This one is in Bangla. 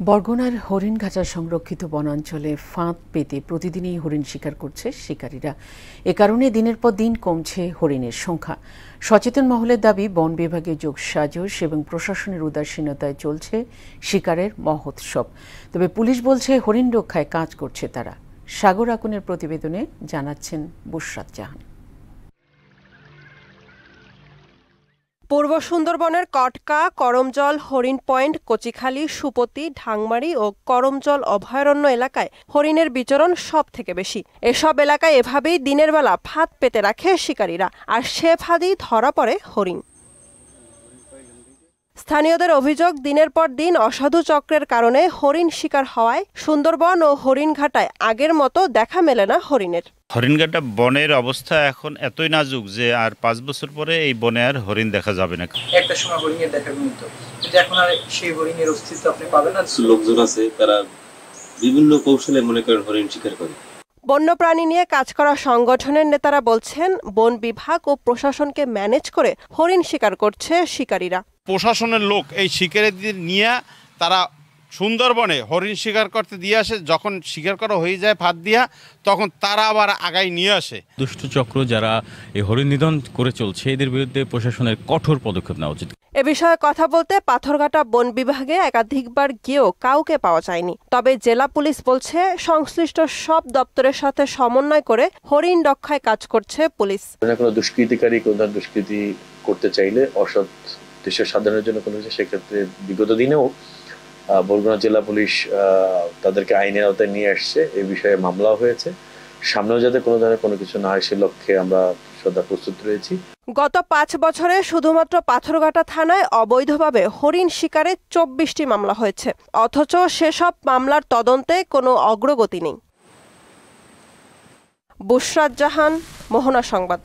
বরগুনার হরিণঘাটা সংরক্ষিত বনাঞ্চলে ফাঁদ পেতে প্রতিদিনই হরিণ শিকার করছে শিকারীরা। এ কারণে দিনের পর দিন কমছে হরিণের সংখ্যা। সচেতন মহলের দাবি, বন বিভাগের যোগসাজশ এবং প্রশাসনের উদাসীনতায় চলছে শিকারের মহোৎসব। তবে পুলিশ বলছে হরিণ রক্ষায় কাজ করছে তারা। সাগর আকুনের প্রতিবেদনে জানাচ্ছেন বুশরাত জাহান। পূর্ব সুন্দরবনের কটকা, করমজল, হরিণ পয়েন্ট, কচিখালী, সুপতি, ঢাংমারি ও করমজল অভয়ারণ্য এলাকায় হরিণের বিচরণ সব থেকে বেশি। এসব এলাকায় এভাবেই দিনের বেলা ফাঁদ পেতে রাখে শিকারীরা, আর সে ফাঁদেই ধরা পড়ে হরিণ। স্থানীয়দের অভিযোগ, দিনের পর দিন অসাধু চক্রের কারণে হরিণ শিকার হওয়ায় সুন্দরবন ও হরিণঘাটায় আগের মতো দেখা মেলে না হরিণের। হরিণঘাটা বনের অবস্থা এখন এতই নাজুক যে আর 5 বছর পরে এই বনে আর হরিণ দেখা যাবে না। একটা সময় হরিণের দেখা মিলত, কিন্তু এখন আর সেই হরিণের অস্তিত্ব আপনি পাবেন না। লোকজন আছে তারা বিভিন্ন কৌশলে মনে করেন হরিণ শিকার করে। বন্যপ্রাণী নিয়ে কাজ করা সংগঠনের নেতারা বলছেন, বন বিভাগ ও প্রশাসনকে ম্যানেজ করে হরিণ শিকার করছে শিকারীরা। প্রশাসনের লোক এই শিকারীদের নিয়ে তারা সুন্দরবনে হরিণ শিকার করতে দিয়ে আসে। যখন শিকার করা হয়ে যায় ফাঁদ দিয়া, তখন তারা আবার আগায় নিয়ে আসে। দুষ্ট চক্র যারা এই হরিণ নিধন করে চলছে, এদের বিরুদ্ধে প্রশাসনের কঠোর পদক্ষেপ নেওয়া উচিত। এ বিষয়ে কথা বলতে পাথরঘাটা বন বিভাগে একাধিকবার গিয়েও কাউকে পাওয়া যায়নি। তবে জেলা পুলিশ বলছে, সংশ্লিষ্ট সব দপ্তরের সাথে সমন্বয় করে হরিণ রক্ষায় কাজ করছে পুলিশ। কোনো দুষ্কৃতিকারী কোনো দুষ্কৃতি করতে চাইলে, অসৎ দেশের সাধারণের জন্য কোনো কিছু, সেক্ষেত্রে বিগত দিনেও বরগুনা জেলা পুলিশ তাদেরকে আইনের আওতায় নিয়ে আসছে। এই বিষয়ে মামলা হয়েছে। সামনেও যাতে কোনো ধরনের কোনো কিছু না হয় সে লক্ষ্যে আমরা সদা প্রস্তুত রয়েছি। গত 5 বছরে শুধুমাত্র পাথরঘাটা থানায় অবৈধভাবে হরিণ শিকারে 24টি মামলা হয়েছে, অথচ সেসব মামলার তদন্তে কোনো অগ্রগতি নেই। বুশরাত জাহান, মোহনা সংবাদ।